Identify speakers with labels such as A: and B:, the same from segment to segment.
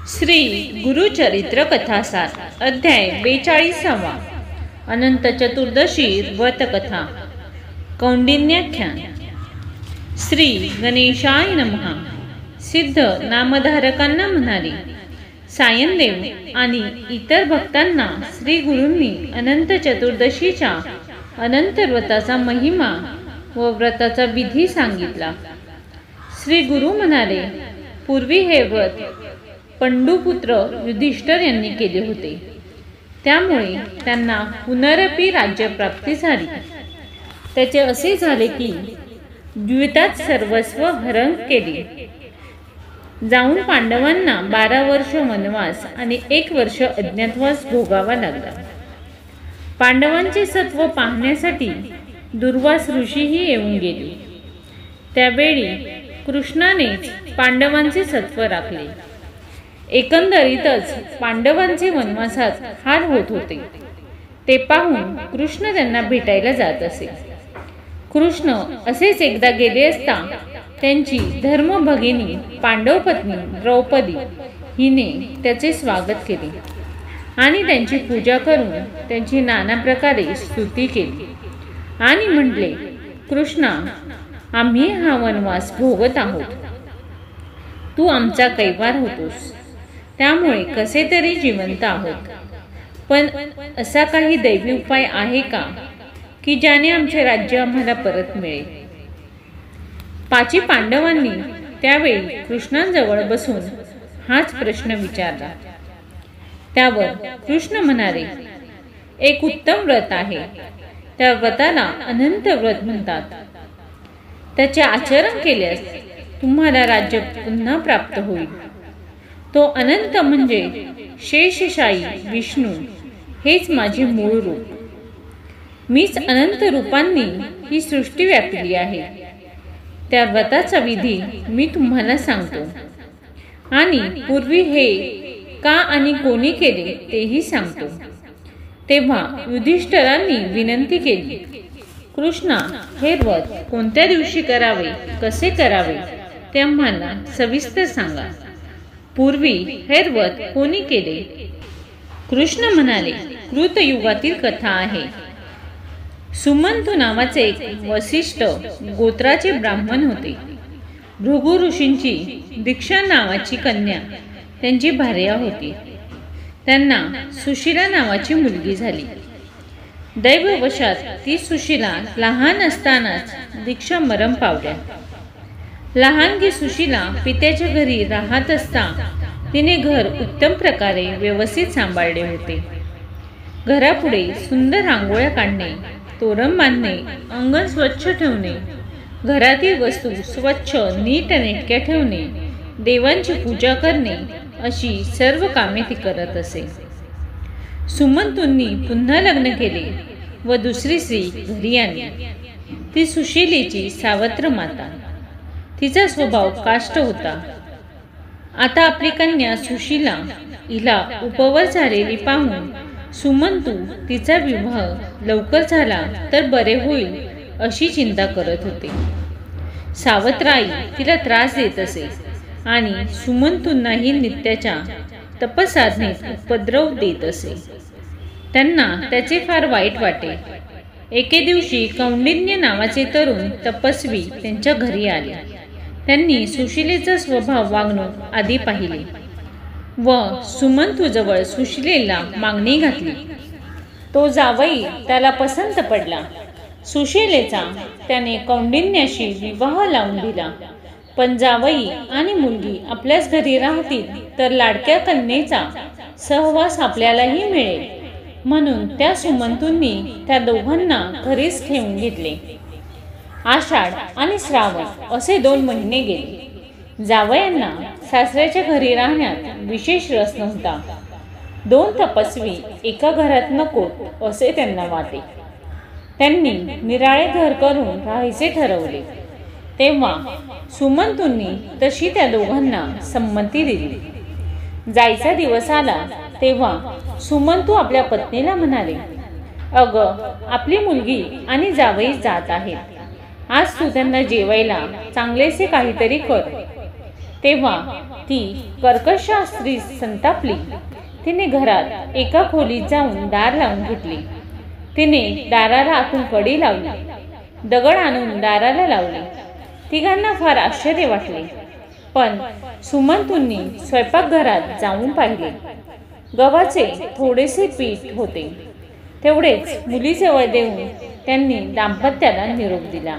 A: श्री गुरुचरित्र कथासार अध्याय 42 अनंत चतुर्दशी व्रतकथा कौंडिन्याख्यान। श्री गणेशाय नमः। सिद्ध नामधारकांना म्हणाले, सायनदेव आणि इतर भक्तांना श्री गुरूंनी अनंत चतुर्दशीच्या अनंत व्रताचा महिमा व व्रताचा विधी सांगितला। श्री गुरु म्हणाले, पूर्वी हे व्रत पंडुपुत्र युधिष्ठिर यांनी केले होते, त्यामुळे त्यांना पुनरपि राज्यप्राप्ती झाली। त्याचे असे झाले की द्वितात सर्वस्व हरण केले। जाऊन पांडवांना 12 वर्ष वनवास आणि 1 वर्ष अज्ञातवास भोगावा लागला। पांडवांचे सत्व पाहण्यासाठी दुर्वास ऋषीही येऊन गेले। त्यावेळी कृष्णाने पांडवांचे सत्व राखले। एकंदरीतच पांडवांचे वनवासात हाल होत होते। ते पाहून कृष्ण त्यांना भेटायला जात असे। कृष्ण असेच एकदा गेले असता त्यांची धर्मभगिनी पांडव पत्नी द्रौपदी हिने त्याचे स्वागत केले आणि त्यांची पूजा करून त्यांची नाना प्रकारे स्तुती केली आणि म्हटले, कृष्णा, आम्ही हा वनवास भोगत आहोत, तू आमचा कैवार होतोस, त्यामुळे कसे तरी जिवंत आहोत। पण असा काही दैवी उपाय आहे का की ज्याने आमचे राज्य आम्हाला परत मिळेल? 5 पांडवांनी त्यावेळी कृष्णांजवळ बसून हाच प्रश्न विचारला। त्यावर कृष्ण म्हणाले, एक उत्तम व्रत आहे, त्या व्रताला अनंत व्रत म्हणतात। त्याचे आचरण केल्यास तुम्हाला राज्य पुन्हा प्राप्त होईल। तो अनंत म्हणजे शेषशायी विष्णू हेच माझे मूळ रूप। मीच अनंत रूपांनी ही सृष्टी व्यापली आहे। त्या व्रताचा विधी मी तुम्हाला सांगतो आणि पूर्वी हे का आणि कोणी केले तेही सांगतो। तेव्हा युधिष्ठिरांनी विनंती केली, कृष्णा, हे व्रत कोणत्या दिवशी करावे, कसे करावे ते आम्हाला सविस्तर सांगा। पूर्वी हे व्रत कोणी केले? कृष्ण म्हणाले, कृतयुगातील कथा आहे। सुमंतू नावाचे एक वसिष्ठ गोत्राचे ब्राह्मण होते। भृगु ऋषींची दीक्षा नावाची कन्या त्यांची भार्या होती। त्यांना सुशीला नावाची मुलगी झाली। दैववशात ती सुशीला लहान असतानाच दीक्षा मरण पावल्या। लहानगी सुशीला पित्याच्या घरी राहत असता तिने घर उत्तम प्रकारे व्यवस्थित सांभाळले होते। घरापुढे सुंदर रांगोळ्या काढणे, तोरण बांधणे, अंगण स्वच्छ ठेवणे, घरातील वस्तू स्वच्छ नीटनेटक्या ठेवणे, देवांची पूजा करणे अशी सर्व कामे ती करत असे। सुमंतूंनी पुन्हा लग्न केले व दुसरी स्त्री घरी आणली। ती सुशीलेची सावत्र माता। तिचा स्वभाव काष्ट होता। आता आपली कन्या सुशीला हिला उपवर झालेली पाहून सुमंतू तिचा विवाह लवकर झाला तर बरे होईल अशी चिंता करत होते। सावत्राई तिला त्रास देत असे आणि सुमंतूंनाही नित्याच्या तपसाधनेत उपद्रव देत असे। त्यांना त्याचे फार वाईट वाटे। एके दिवशी कौंडिन्य नावाचे तरुण तपस्वी त्यांच्या घरी आले। त्यांनी सुशीलेचा स्वभाव वागणूक आधी पाहिले व सुमंतूजवळ सुशीलेला मागणी घातली। तो जावई त्याला पसंत पडला। सुशीलेचा त्याने कौंडिन्याशी विवाह लावून दिला। पण जावई आणि मुलगी आपल्याच घरी राहतील तर लाडक्या कन्येचा सहवास आपल्यालाही मिळेल, म्हणून त्या सुमंतूंनी त्या दोघांना घरीच ठेवून घेतले। आषाढ आणि श्रावण असे 2 महिने गेले। जावयांना सासऱ्याच्या घरी राहण्यात विशेष रस नव्हता। 2 तपस्वी एका घरात नको असे त्यांना वाटे। त्यांनी निराळे घर करून राहायचे ठरवले। तेव्हा सुमंतूंनी तशी त्या दोघांना संमती दिली। जायचा दिवस आला तेव्हा सुमंतू आपल्या पत्नीला म्हणाले, अगं, आपली मुलगी आणि जावई जात आहेत, आज तू त्यांना जेवायला चांगलेसे काहीतरी कर। तेव्हा ती कर्कश स्त्री संतापली. तिने घरात एका खोलीत जाऊन दार लावून घेतली. तिने दाराला आतून कडी लावली, दगड आणून दाराला लावले. तिघांना फार आश्चर्य वाटले. पण सुमंतूंनी स्वयंपाकघरात जाऊन पाहिले. गव्हाचे थोडेसे पीठ होते. तेवढेच मुलीजवळ देऊन त्यांनी दाम्पत्याला निरोप दिला.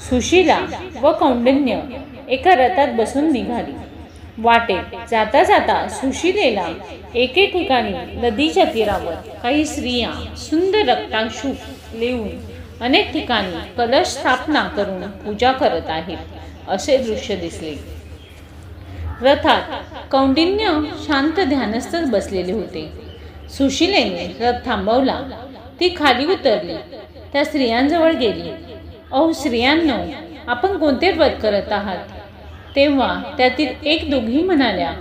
A: सुशीला व कौंडिन्य एका रथात बसून निघाली. वाटेत जाता जाता सुशीलेला एके ठिकाणी नदीच्या तीरावर काही स्त्रिया सुंदर रक्तांशू लेऊन अनेक ठिकाणी कलश स्थापना करून पूजा करत आहेत असे दृश्य दिसले. रथात कौंडिन्य शांत ध्यानस्थच बसलेले होते. सुशीलेने रथ थांबवला. ती खाली उतरली. त्या स्त्रियांजवळ गेली. अहो स्त्रियांनो, आपण कोणते व्रत करत आहात? तेव्हा त्यातील एक दोघी म्हणाल्या,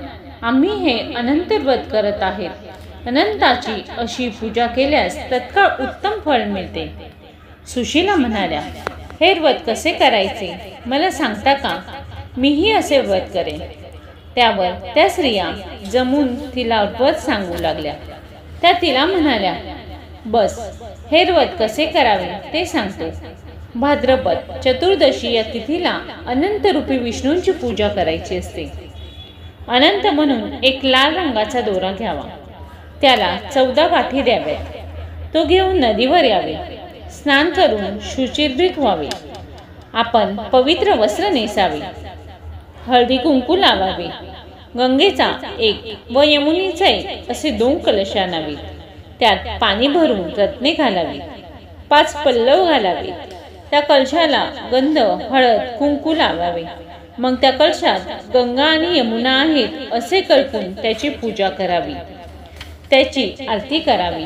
A: आम्ही हे अनंत व्रत करत आहेत. अनंताची अशी पूजा केल्यास तत्काळ उत्तम फळ मिळते. सुशीला म्हणाल्या, हे व्रत कसे करायचे मला सांगता का? मीही असे व्रत करेन. त्यावर त्या स्त्रिया जमून तिला व्रत सांगू लागल्या. त्या तिला म्हणाल्या, बस हे व्रत कसे करावे ते सांगतो. भाद्रपद चतुर्दशी या तिथीला अनंत रूपी विष्णूंची पूजा करायची असते. अनंत म्हणून एक लाल रंगाचा दोरा घ्यावा. त्याला 14 गाठी द्याव्यात. तो घेऊन नदीवर यावे. स्नान करून शुचिर्भूत व्हावे. आपण पवित्र वस्त्र नेसावे. हळदी कुंकू लावावे. गंगेचा एक व यमुनेचा एक असे 2 कलश आणावे. त्यात पाणी भरून रत्ने घालावी. 5 पल्लव घालावे. त्या कलशाला गंध, हळद, कुंकू लावावे. मग त्या कलशात गंगा आणि यमुना आहेत असे कल्पून त्याची पूजा करावी. त्याची आरती करावी.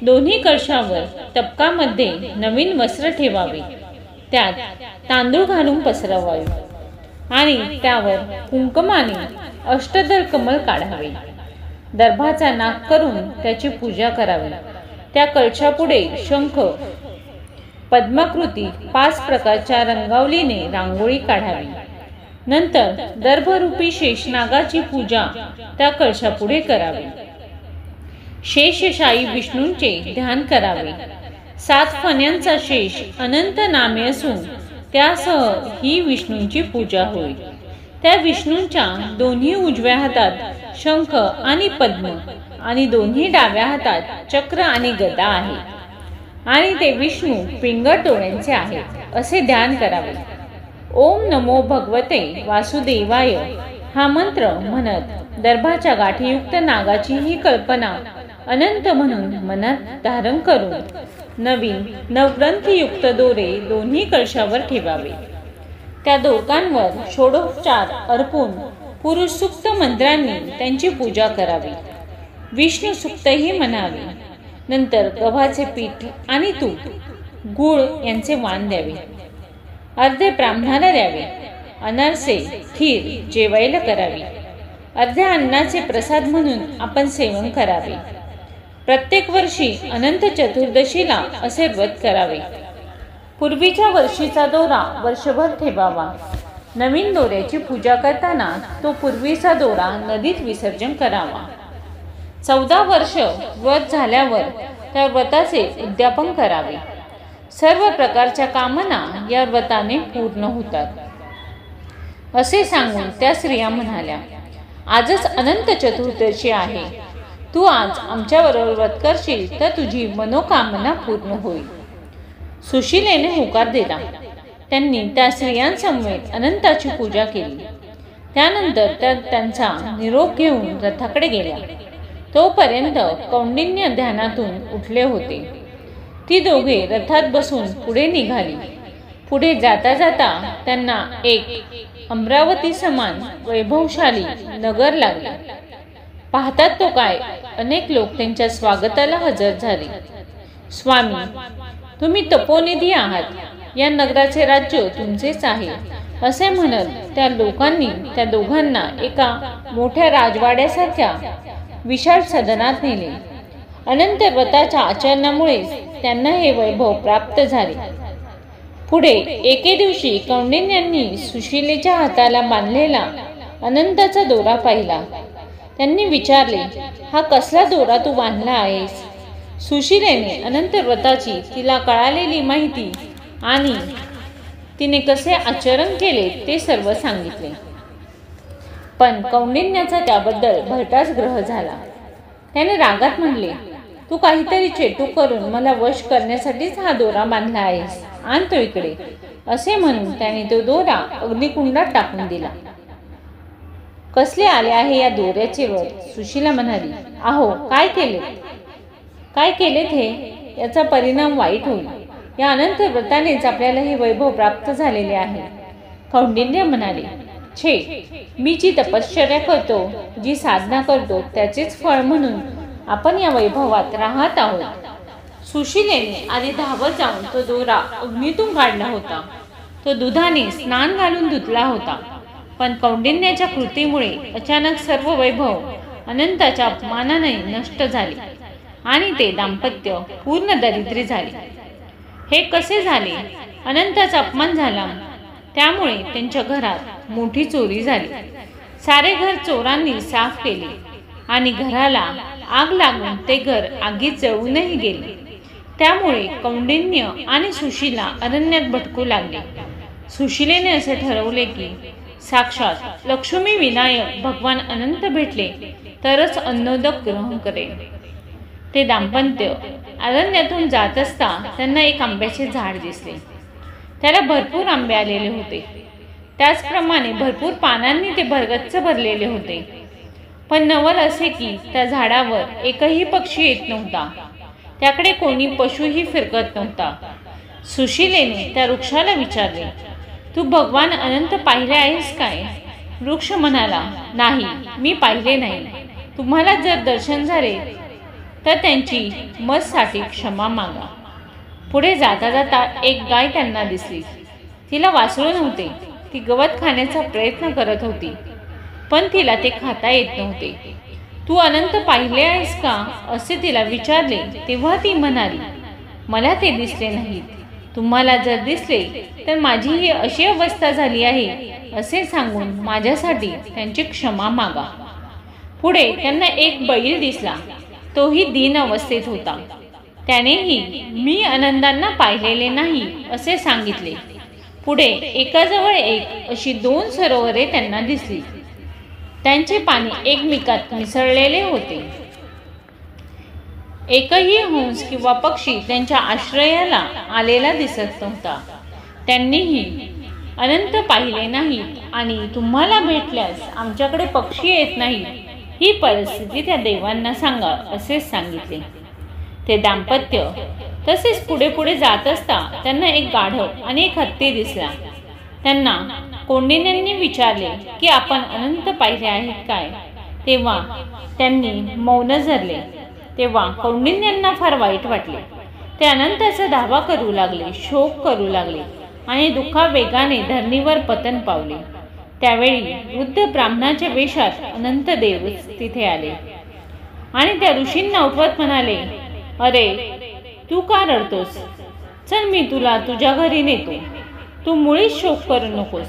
A: दोन्ही कलशावर तबकामध्ये नवीन वस्त्र ठेवावे. त्यात तांदूळ घालून पसरवावे आणि त्यावर कुंकमाने अष्टदल कमल काढावे. दर्भाचा नाक करून त्याची पूजा करावी. त्या कलशापुढे शंख, पद्माकृती 5 प्रकारच्या रंगावलीने रांगोळी काढावी. नंतर दर्भरूपी शेषनागाची पूजा त्या कलशापुढे करावी. शेषशायी विष्णूंचे ध्यान करावे. 7 फण्यांचा शेष अनंत नामे असून त्यासह ही विष्णूंची पूजा होईल. त्या विष्णूंच्या दोन्ही उजव्या हातात शंख आणि पद्म आणि दोन्ही डाव्या हातात चक्र आणि गदा आहे आणि ते विष्णू पिंगळ डोळ्यांचे आहेत असे ध्यान करावे. ओम नमो भगवते वासुदेवाय हा मंत्र म्हणत दर्भाच्या गाठीयुक्त नागाची ही कल्पना अनंत म्हणून मनात धारण करून नवीन नवग्रंथीयुक्त दोरे दोन्ही कलशावर ठेवावे. त्या दोरकांवर षोडोपचार अर्पून पुरुष सूक्त मंत्रांनी त्यांची पूजा करावी. विष्णू सूक्तही म्हणावे. नंतर गव्हाचे पीठ आणि तूप, गूळ यांचे वाण द्यावे. अर्धे ब्राह्मणाला द्यावे. अनारसे, खीर जेवायला करावी. अर्ध्या अन्नाचे प्रसाद म्हणून आपण सेवन करावे. प्रत्येक वर्षी अनंत चतुर्दशीला असे व्रत करावे. पूर्वीच्या वर्षीचा दोरा वर्षभर ठेवावा. नवीन दोऱ्याची पूजा करताना तो पूर्वीचा दोरा नदीत विसर्जन करावा. 14 वर्ष व्रत झाल्यावर त्या व्रताचे उद्यापन करावे. सर्व प्रकारच्या कामना या व्रताने पूर्ण होतात असे सांगून त्या स्त्रिया म्हणाल्या, आजच अनंत चतुर्दशी आहे. तू आज आमच्याबरोबर व्रत करशील तर तुझी मनोकामना पूर्ण होईल. सुशीलेने होकार दिला. त्यांनी त्या स्त्रियांसमवेत अनंताची पूजा केली. त्यानंतर त्या त्यांचा निरोप घेऊन रथाकडे गेल्या. तोपर्यंत कौंडिन्य ध्यानातून उठले होते. ती दोघे रथात बसून पुढे निघाली. पुढे जाता जाता त्यांना एक अमरावती समान वैभवशाली नगर लागले. पाहतात तो काय, अनेक लोक त्यांच्या स्वागताला हजर झाले. स्वामी, तुम्ही तपोनिधी आहात. या नगराचे राज्य तुमचेच आहे असे म्हणत त्या लोकांनी त्या दोघांना एका मोठ्या राजवाड्यासारख्या विशाल सदनात नेले. अनंत व्रताच्या आचरणामुळे त्यांना हे वैभव प्राप्त झाले. पुढे एके दिवशी कौंडिन्यांनी सुशीलेच्या हाताला बांधलेला अनंताचा दोरा पाहिला. त्यांनी विचारले, हा कसला दोरा तू बांधला आहेस? सुशीलेने अनंत व्रताची तिला कळालेली माहिती आणि तिने कसे आचरण केले ते सर्व सांगितले. पण कौंडिन्याचा त्याबद्दल भलताच ग्रह झाला. त्याने रागात म्हणले, तू काहीतरी चेटू करून मला वश करण्यासाठीच हा दोरा बांधला आहेस. आणतो इकडे. असे म्हणून त्याने तो दोरा अग्निकुंडात टाकून दिला. कसले आले आहे या दोऱ्याचे वर? सुशीला म्हणाली, अहो काय केलेत हे? याचा परिणाम वाईट होईल. या अनंत व्रतानेच आपल्याला हे वैभव प्राप्त झालेले आहे. कौंडिन्य म्हणाले, छे, मी जी तपश्चर्या करतो, जी साधना करतो, त्याचेच फळ म्हणून आपण या वैभवात राहत आहोत. सुशीलेने आधी धावत जाऊन तो दोरा अग्नीतून काढला होता. तो दुधाने स्नान घालून धुतला होता. पण कौंडिन्याच्या कृतीमुळे अचानक सर्व वैभव अनंताच्या अपमानाने नष्ट झाले आणि ते दाम्पत्य पूर्ण दरिद्री झाले. हे कसे झाले? अनंताचा अपमान झाला, त्यामुळे त्यांच्या घरात मोठी चोरी झाली. सारे घर चोरांनी साफ केले आणि घराला आग लागून ते घर आगीत जळूनही गेले. त्यामुळे कौंडिन्य आणि सुशीला अरण्यात भटकू लागले. सुशीलेने असे ठरवले की साक्षात लक्ष्मी विनायक भगवान अनंत भेटले तरच अन्नोदक ग्रहण करेल. ते दाम्पत्य अरण्यातून जात असता त्यांना एक आंब्याचे झाड दिसले. त्याला भरपूर आंबे आलेले होते. त्याचप्रमाणे भरपूर पानांनी ते भरगच्च भरलेले होते. पण नवल असे की त्या झाडावर एकही पक्षी येत नव्हता. त्याकडे कोणी पशुही फिरकत नव्हता. सुशीलेने त्या वृक्षाला विचारले, तू भगवान अनंत पाहिले आहेस काय? वृक्ष म्हणाला, नाही, मी पाहिले नाही. तुम्हाला जर दर्शन झाले तर त्यांची मजसाठी क्षमा मागा. पुढे जाता जाता एक गाय त्यांना दिसली. तिला वासरू नव्हते. ती गवत खाण्याचा प्रयत्न करत होती, पण तिला ते खाता येत नव्हते. तू अनंत पाहिले आहेस का? असे तिला विचारले तेव्हा ती म्हणाली, मला ते दिसले नाहीत. तुम्हाला जर दिसले तर माझी ही अशी अवस्था झाली आहे असे सांगून माझ्यासाठी त्यांची क्षमा मागा. पुढे त्यांना एक बैल दिसला. तोही दीन अवस्थेत होता. त्यानेही मी अनंतांना पाहिलेले नाही असे सांगितले. पुढे एकाजवळ एक अशी 2 सरोवरे त्यांना दिसली. त्यांचे पाणी एकमेकात मिसळलेले होते. एकही हंस किंवा पक्षी त्यांच्या आश्रयाला आलेला दिसत नव्हता. त्यांनीही अनंत पाहिले नाहीत आणि तुम्हाला भेटल्यास आमच्याकडे पक्षी येत नाहीत, ही परिस्थिती त्या देवांना सांगा असे सांगितले. ते दाम्पत्य तसेच पुढे पुढे जात असता त्यांना एक गाढव आणि एक हत्ती दिसला. त्यांना कौंडिन्यांनी विचारले की आपण अनंत पाहिले आहेत काय? तेव्हा त्यांनी मौन धरले. तेव्हा कौंडिन्यांना फार वाईट वाटले. ते अनंताचा धावा करू लागले, शोक करू लागले आणि दुःखावेगाने धरणीवर पतन पावले. त्यावेळी वृद्ध ब्राह्मणाच्या वेशात अनंत देव तिथे आले आणि त्या ऋषींना उठवत म्हणाले, अरे तू का रडतोस? चल, मी तुला तुझ्या घरी नेतो. तू मुळीच शोक करू नकोस.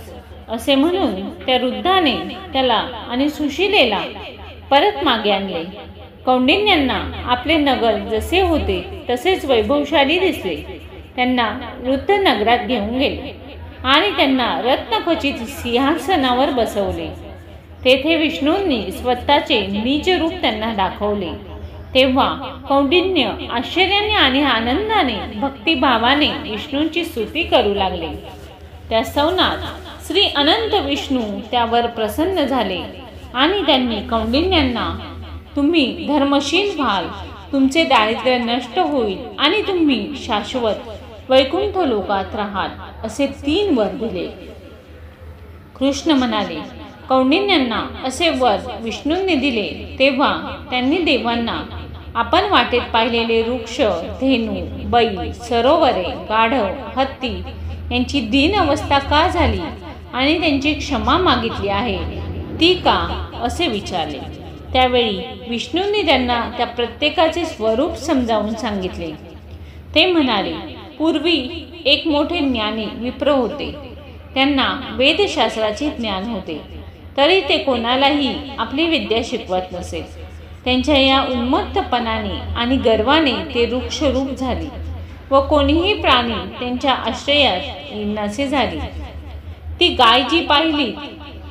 A: असे म्हणून त्या वृद्धाने त्याला आणि सुशीलेला परत मागे आणले. कौंडिन्यांना आपले नगर जसे होते तसेच वैभवशाली दिसले. त्यांना वृद्ध नगरात घेऊन गेले आणि त्यांना रत्नखचित सिंहासनावर बसवले. तेथे विष्णूंनी स्वतःचे नीच रूप त्यांना दाखवले. तेव्हा कौंडिन्य आश्चर्याने आणि आनंदाने भक्तिभावाने विष्णूंची स्तुती करू लागले. त्या सवनात श्री अनंत विष्णू त्यावर प्रसन्न झाले आणि त्यांनी कौंडिन्यांना, तुम्ही धर्मशील व्हाल, तुमचे दारिद्र्य नष्ट होईल आणि तुम्ही शाश्वत वैकुंठ लोकात राहाल असे 3 वर दिले. कृष्ण म्हणाले, कौंडिन्यांना असे वर विष्णूंनी दिले तेव्हा त्यांनी देवांना आपण वाटेत पाहिलेले वृक्ष, धेनू, बैल, सरोवरे, गाढव, हत्ती यांची दीन अवस्था का झाली आणि त्यांची क्षमा मागितली आहे ती का असे विचारले. त्यावेळी विष्णूंनी त्यांना त्या प्रत्येकाचे स्वरूप समजावून सांगितले. ते म्हणाले, पूर्वी एक मोठे ज्ञानी विप्र होते. त्यांना वेदशास्त्राचे ज्ञान होते. तरी ते कोणालाही आपली विद्या शिकवत नसेत. त्यांच्या या उन्मत्तपणाने आणि गर्वाने ते वृक्षरूप झाली व कोणीही प्राणी त्यांच्या आश्रयात येईनासे झाली. ती गाय जी पाहिली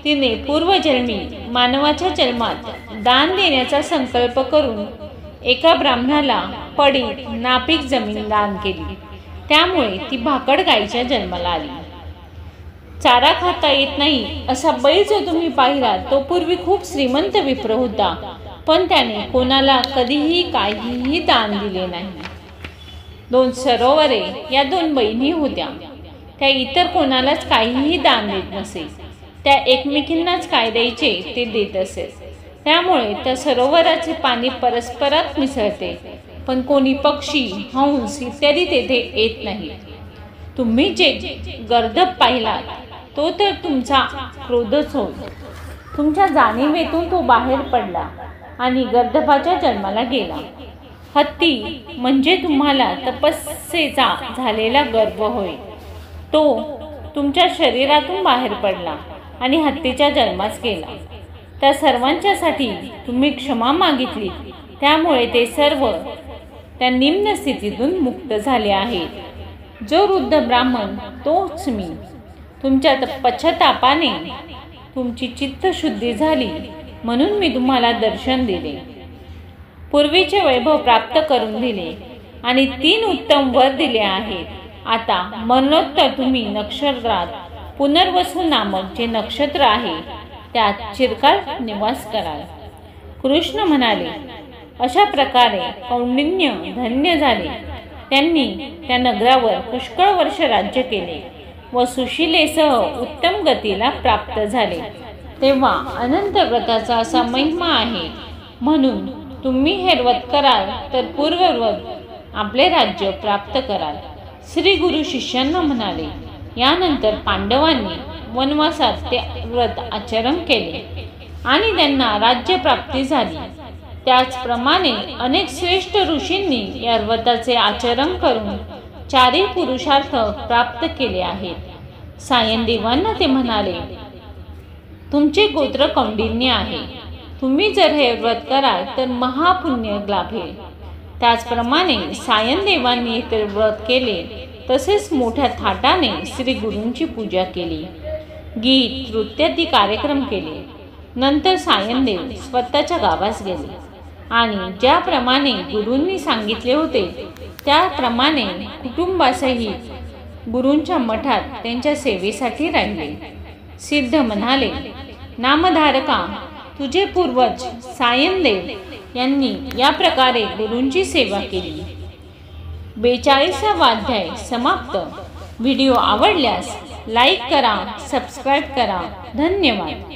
A: तिने पूर्वजन्मी मानवाच्या जन्मात दान देण्याचा संकल्प करून एका ब्राह्मणाला पडीक नापीक जमीन दान केली. त्यामुळे ती भाकड गायीच्या जन्माला आली. चारा खाता येत नाही असा बैल जो तुम्ही पाहिला तो पूर्वी खूप श्रीमंत विप्र होता, पण त्याने कोणाला कधीही काहीही दान दिले नाही. 2 सरोवरे या 2 बहिणी होत्या. त्या इतर कोणालाच काहीही दान देत नसे. त्या एकमेकींनाच काय द्यायचे ते देत असे. त्यामुळे त्या सरोवराचे पाणी परस्परात मिसळते, पण कोणी पक्षी हंस इत्यादी तेथे येत नाही. तुम्ही जे गर्दभ पाहिलात तो तर तुमचा क्रोधच होय. तुमच्या जाणीवेतून तो बाहेर पडला आणि गर्दभाच्या जन्माला गेला. हत्ती म्हणजे तुम्हाला तपस्येचा झालेला गर्भ होय. तो तुमच्या शरीरातून बाहेर पडला आणि हत्तीच्या जन्मास गेला. त्या सर्वांच्यासाठी तुम्ही क्षमा मागितली, त्यामुळे ते सर्व त्या निम्न स्थितीतून मुक्त झाले आहेत. जो वृद्ध ब्राह्मण तोच मी. तुमच्या पश्चातापाने तुमची चित्तशुद्धी झाली म्हणून मी तुम्हाला दर्शन दिले, पूर्वीचे वैभव प्राप्त करून दिले आणि 3 उत्तम वर दिले आहेत. आता मरणोत्तर तुम्ही नक्षत्रात पुनर्वसू नामक जे नक्षत्र आहे त्यात चिरकाल निवास कराल. कृष्ण म्हणाले, अशा प्रकारे कौंडिन्य धन्य झाले. त्यांनी त्या नगरावर पुष्कळ वर्ष राज्य केले व सुशीलेसह उत्तम गतीला प्राप्त झाले. तेव्हा अनंत व्रताचा असा महिमा आहे. म्हणून तुम्ही हे व्रत कराल तर पूर्ववत आपले राज्य प्राप्त कराल. श्री गुरु शिष्यांना म्हणाले, यानंतर पांडवांनी वनवासात ते व्रत आचरण केले आणि त्यांना राज्य प्राप्ती झाली. त्याचप्रमाणे अनेक श्रेष्ठ ऋषींनी या व्रताचे आचरण करून 4 पुरुषार्थ प्राप्त केले आहेत. सायनदेवांना ते म्हणाले, तुमचे गोत्र कौंडिन्य आहे. तुम्ही जर हे व्रत कराल तर महापुण्य लाभेल. त्याचप्रमाणे सायनदेवांनी ते व्रत केले. तसेच मोठ्या थाटाने श्री गुरूंची पूजा केली, गीत नृत्यादी कार्यक्रम केले. नंतर सायनदेव स्वतःच्या गावास गेले आणि ज्याप्रमाणे गुरूंनी सांगितले होते त्याप्रमाणे कुटुंबासहित गुरूंच्या मठात त्यांच्या सेवेसाठी राहिले. सिद्ध म्हणाले, नामधारका, तुझे पूर्वज सायनदेव यांनी या प्रकारे गुरूंची सेवा केली. 42वा अध्याय समाप्त. व्हिडिओ आवडल्यास लाईक करा, सबस्क्राईब करा. धन्यवाद.